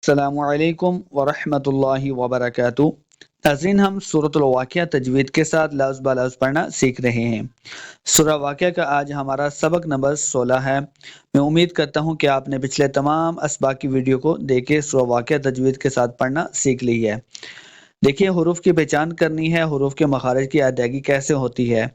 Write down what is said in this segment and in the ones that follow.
السلام علیکم ورحمۃ اللہ وبرکاتہ۔ ناظرین، ہم سورۃ الواقعہ تجوید کے ساتھ لفظ بہ لفظ پڑھنا سیکھ رہے ہیں۔ سورہ واقعہ کا آج ہمارا سبق نمبر 16 ہے۔ میں امید کرتا ہوں کہ آپ نے پچھلے تمام اسباق کی ویڈیو کو دیکھ کے سورہ واقعہ تجوید کے ساتھ پڑھنا سیکھ لی ہے۔ دیکھیے، حروف کی پہچان کرنی ہے، حروف کے مخارج کی ادائیگی کیسے ہوتی ہے۔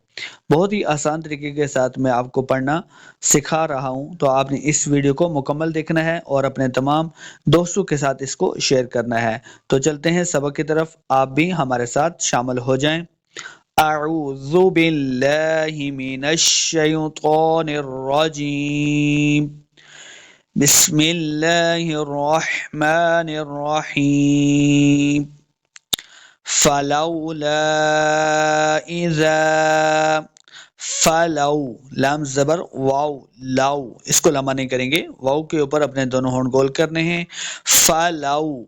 بہت ہی آسان طریقے کے ساتھ میں آپ کو پڑھنا سکھا رہا ہوں، تو آپ نے اس ویڈیو کو مکمل دیکھنا ہے اور اپنے تمام دوستوں کے ساتھ اس کو شیئر کرنا ہے۔ تو چلتے ہیں سبق کی طرف، آپ بھی ہمارے ساتھ شامل ہو جائیں۔ اعوذ باللہ من الشیطان الرجیم، بسم اللہ الرحمن الرحیم۔ فلولا اذا، فلو، لام زبر واو، لاؤ، اس کو لمبا نہیں کریں گے، واو کے اوپر اپنے دونوں ہونٹ گول کرنے ہیں۔ فلو،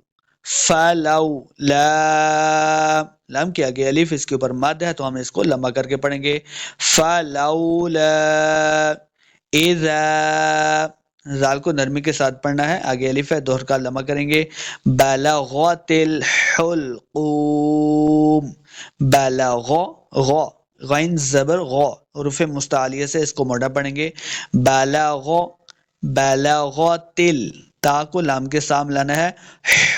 فلو لا، لام کے آگے الف، اس کے اوپر مد ہے تو ہم اس کو لمبا کر کے پڑھیں گے۔ فلولا اذا، زال کو نرمی کے ساتھ پڑھنا ہے، آگے الف ہے، دو حرکات لمبا کریں گے۔ بلغت الحلقوم، بلغ، غ، غین زبر غ، حروف مستعلیہ سے اس کو موٹا پڑھیں گے۔ بلغ، بلغت ال، تا کو لام کے سامنے لانا ہے۔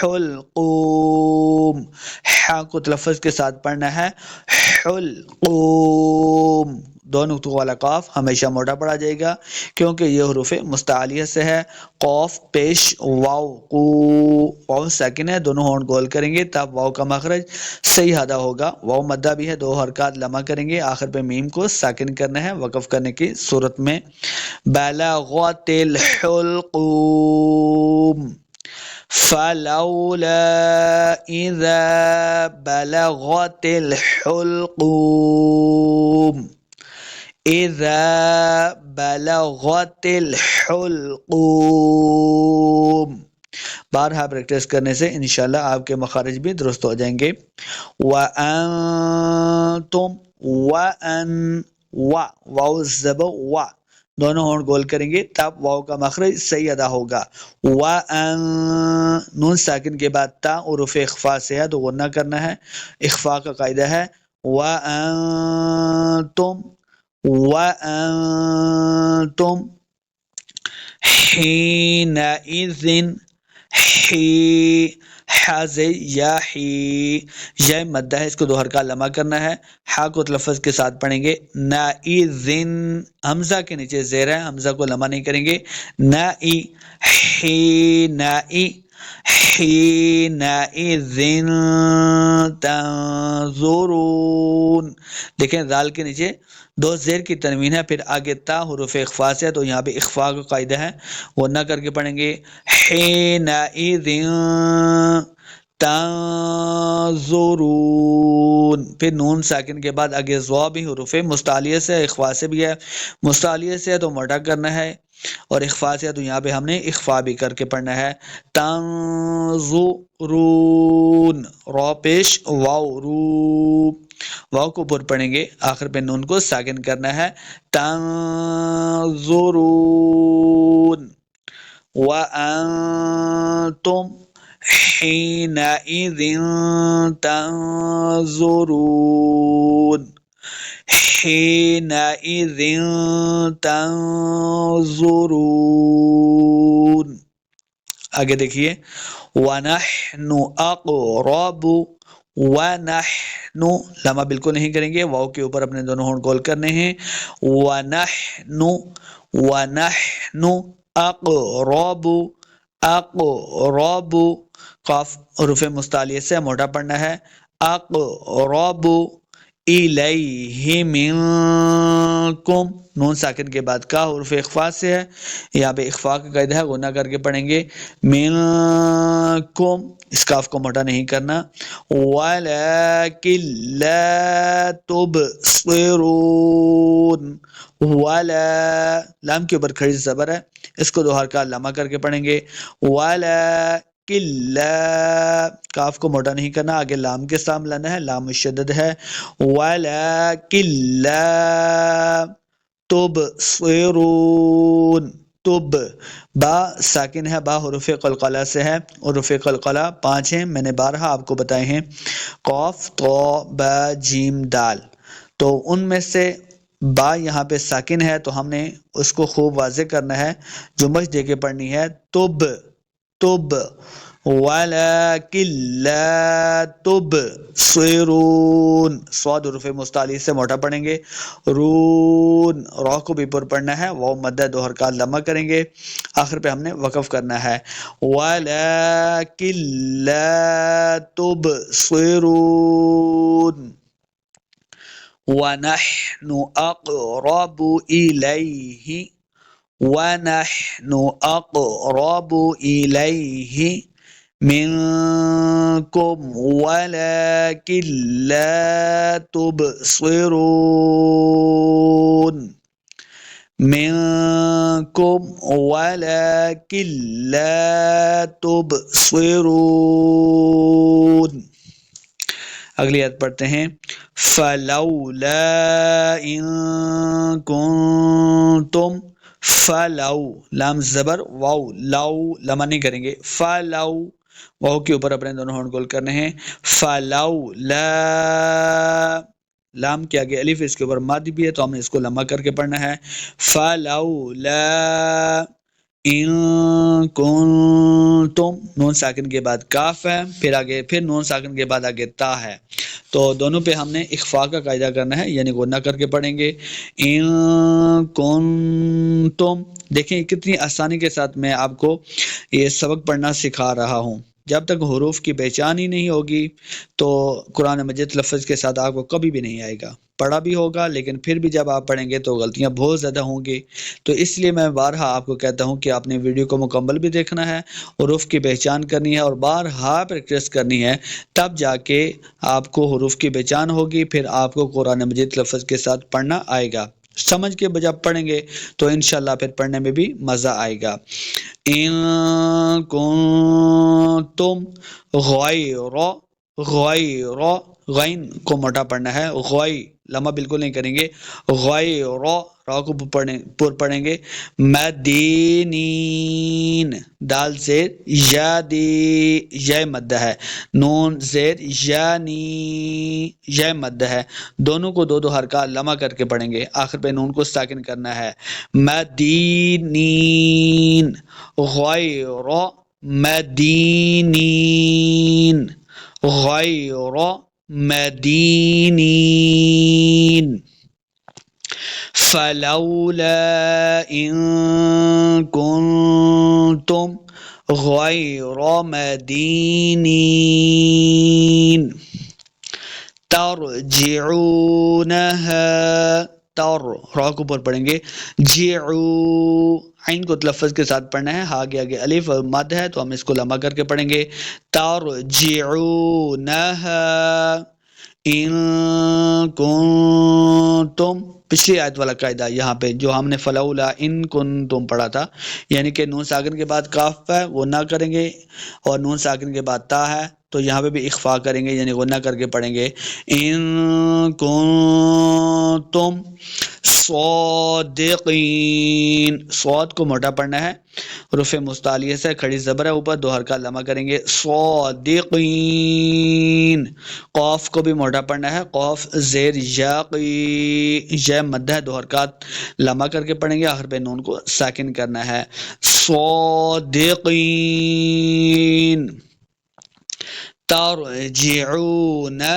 حلقوم، ح کو تلفظ کے ساتھ پڑھنا ہے۔ حلقوم، دو نقطوں والا قاف ہمیشہ موٹا پڑا جائے گا کیونکہ یہ حروف مستعلیہ سے ہے۔ قوف پیش واو، قو، واو ساکن ہے، دونوں ہونٹ گول کریں گے تب واو کا مخرج صحیح ادا ہوگا۔ واو مدہ بھی ہے، دو حرکات لمبا کریں گے، آخر پہ میم کو ساکن کرنا ہے وقف کرنے کی صورت میں۔ بلغت الحلقوم فلولا اذا بلغت الحلقوم، اذا بلغت الحلقوم۔ بارہا پریکٹس کرنے سے انشاءاللہ آپ کے مخارج بھی درست ہو جائیں گے۔ وَأَنْتُمْ، وَأَنْ، واو زبر وا، دونوں ہونٹ گول کریں گے تب واو کا مخرج صحیح ادا ہوگا۔ وَأَنْ، نون ساکن کے بعد تا حروف اخفاء سے ہے تو غنہ کرنا ہے، اخفاء کا قاعدہ ہے۔ وَأَنْتُمْ، وَأَنْتُمْ حِينَئِذٍ، حی، حاز یا حی، یا مدہ ہے، اس کو دو حرکات لمبا کرنا ہے، ہا کو تلفظ کے ساتھ پڑھیں گے۔ نائذن، حمزہ کے نیچے زیر ہے، حمزہ کو لمبا نہیں کریں گے۔ نائی، حینائی، حینائذن تنظرون، دیکھیں ذال کے نیچے دو زیر کی تنوین ہے، پھر آگے تا حروف اخفاء سے ہے تو یہاں پہ اخفاء کا قاعدہ ہے، وہ نہ کر کے پڑھیں گے۔ حینئذ تنظرون، پھر نون ساکن کے بعد آگے زوا بھی حروف مستعلیہ سے، اخفاء سے بھی ہے، مستعلیہ سے ہے تو موٹا کرنا ہے اور اخفاء سے ہے تو یہاں پہ ہم نے اخفاء بھی کر کے پڑھنا ہے۔ تنظرون، را پیش واو، رو، واو کو اوپر پڑھیں گے، آخر پہ نون کو ساکن کرنا ہے۔ تنظرون، وَأَنْتُمْ حِينَئِذٍ تَنظُرُونَ، حِينَئِذٍ تَنظُرُونَ۔ آگے دیکھیے، وَنَحْنُ أَقْرَبُ، وَنَحْنُ، لمحہ بالکل نہیں کریں گے، واو کے اوپر اپنے دونوں ہونٹ گول کرنے ہیں۔ وَنَحْنُ، وَنَحْنُ اقرب، اقرب، قاف حروف مستعلیہ سے موٹا پڑھنا ہے۔ اقرب الیہ منکم، نون ساکن کے بعد کا حروف اخفاء سے ہے، یہاں پہ اخفاء کا قاعدہ ہے، غنہ کر کے پڑھیں گے۔ منکم، اس کاف کو موٹا نہیں کرنا۔ ولیکن لا تبصرون، ولا، لام کے اوپر کھڑی زبر ہے، اس کو دو حرکات لمبا کر کے پڑھیں گے۔ ولیکن لا، کاف کو موٹا نہیں کرنا، آگے لام کے سامنے لانا ہے، لام مشدد ہے۔ ولیکن لا تبصرون، طب، با ساکن ہے، با حروف قلقلہ سے ہے، حروف قلقلہ 5 ہیں، میں نے بارہا آپ کو بتائے ہیں، قاف، طا، با، جیم، دال، تو ان میں سے با یہاں پہ ساکن ہے تو ہم نے اس کو خوب واضح کرنا ہے، جمش دے کے پڑھنی ہے، طب طب، ولیکن لا تبصرون، صاد حروف مستعلی سے موٹا پڑھیں گے، رون، را کو بھی پر پڑھنا ہے، واو مدہ دو حرکات لمبا کریں گے، آخر پہ ہم نے وقف کرنا ہے، ولیکن لا تبصرون، وَنَحْنُ أَقْرَبُ إِلَيْهِ وَنَحْنُ أَقْرَبُ إِلَيْهِ مِنْكُمْ وَلَكِنْ لَا تُبْصِرُونَ منکم ولکن لا تبصرون۔ اگلی آیت پڑھتے ہیں، فلولا ان کنتم، فلو، لام زبر واو، لو لمع نہیں کریں گے، فلو، واو کے اوپر اپنے دونوں ہونٹ گول کرنے ہیں، فلولا، لام کے آگے الف، اس کے اوپر مد بھی ہے تو ہم نے اس کو لمبا کر کے پڑھنا ہے، فلولا ان کنتم، نون ساکن کے بعد کاف ہے، پھر آگے پھر نون ساکن کے بعد آگے تا ہے، تو دونوں پہ ہم نے اخفاء کا قاعدہ کرنا ہے، یعنی غنہ کر کے پڑھیں گے، ان کنتم۔ دیکھیں کتنی آسانی کے ساتھ میں آپ کو یہ سبق پڑھنا سکھا رہا ہوں، جب تک حروف کی پہچان ہی نہیں ہوگی تو قرآن مجید لفظ کے ساتھ آپ کو کبھی بھی نہیں آئے گا، پڑھا بھی ہوگا لیکن پھر بھی جب آپ پڑھیں گے تو غلطیاں بہت زیادہ ہوں گی، تو اس لیے میں بارہا آپ کو کہتا ہوں کہ آپ نے ویڈیو کو مکمل بھی دیکھنا ہے، حروف کی پہچان کرنی ہے اور بارہا پریکٹس کرنی ہے، تب جا کے آپ کو حروف کی پہچان ہوگی، پھر آپ کو قرآن مجید لفظ کے ساتھ پڑھنا آئے گا، سمجھ کے جب پڑھیں گے تو انشاءاللہ پھر پڑھنے میں بھی مزہ آئے گا۔ ان کنتم غیر، غیر، غین کو موٹا پڑھنا ہے، غی لمبا بالکل نہیں کریں گے، غیر، را کو پر پڑھیں گے، مدینین، دال زیر یا دی، یا مدہ ہے، نون زیر یعنی، یا مدہ ہے، دونوں کو دو دو حرکات لمبا کر کے پڑھیں گے، آخر پہ نون کو ساکن کرنا ہے، مدینین، غیر مدینین، غیر مدینین، فلولا ان کنتم غیر مدینین ترجعونها، تر، را کو پر پڑھیں گے، جعو، عین کو تلفظ کے ساتھ پڑھنا ہے، ہا کے آگے الف اور مد ہے تو ہم اس کو لمبا کر کے پڑھیں گے، ترجعونها ان کنتم، پچھلی آیت والا قاعدہ یہاں پہ جو ہم نے فلولا ان کنتم پڑھا تھا، یعنی کہ نون ساکن کے بعد کاف ہے وہ نہ کریں گے، اور نون ساکن کے بعد تا ہے تو یہاں پہ بھی اخفاء کریں گے، یعنی غنہ کر کے پڑھیں گے، ان کنتم صادقین، صاد کو موٹا پڑھنا ہے، حروف مستعلیہ سے کھڑی زبر ہے اوپر، دو حرکات لمبا کریں گے، صادقین، قاف کو بھی موٹا پڑھنا ہے، قاف زیر یاقی، یا مدہ ہے، دو حرکات لمبا کر کے پڑھیں گے، آخر پہ نون کو ساکن کرنا ہے، صادقین، ترجعونها،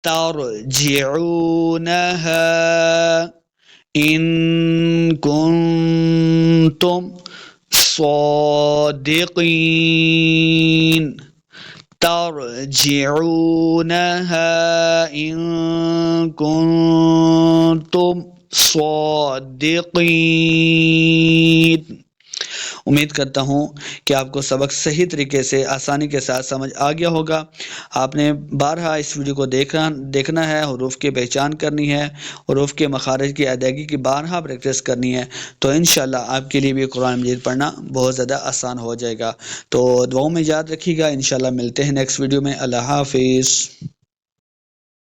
ترجعونها ان کنتم صادقین، ترجعونها ان کنتم صادقین۔ امید کرتا ہوں کہ آپ کو سبق صحیح طریقے سے آسانی کے ساتھ سمجھ آ گیا ہوگا، آپ نے بارہا اس ویڈیو کو دیکھنا ہے، حروف کی پہچان کرنی ہے، حروف کے مخارج کی ادائیگی کی بارہا پریکٹس کرنی ہے، تو انشاءاللہ آپ کے لیے بھی قرآن مجید پڑھنا بہت زیادہ آسان ہو جائے گا، تو دعاؤں میں یاد رکھیے گا، انشاءاللہ ملتے ہیں نیکسٹ ویڈیو میں، اللہ حافظ۔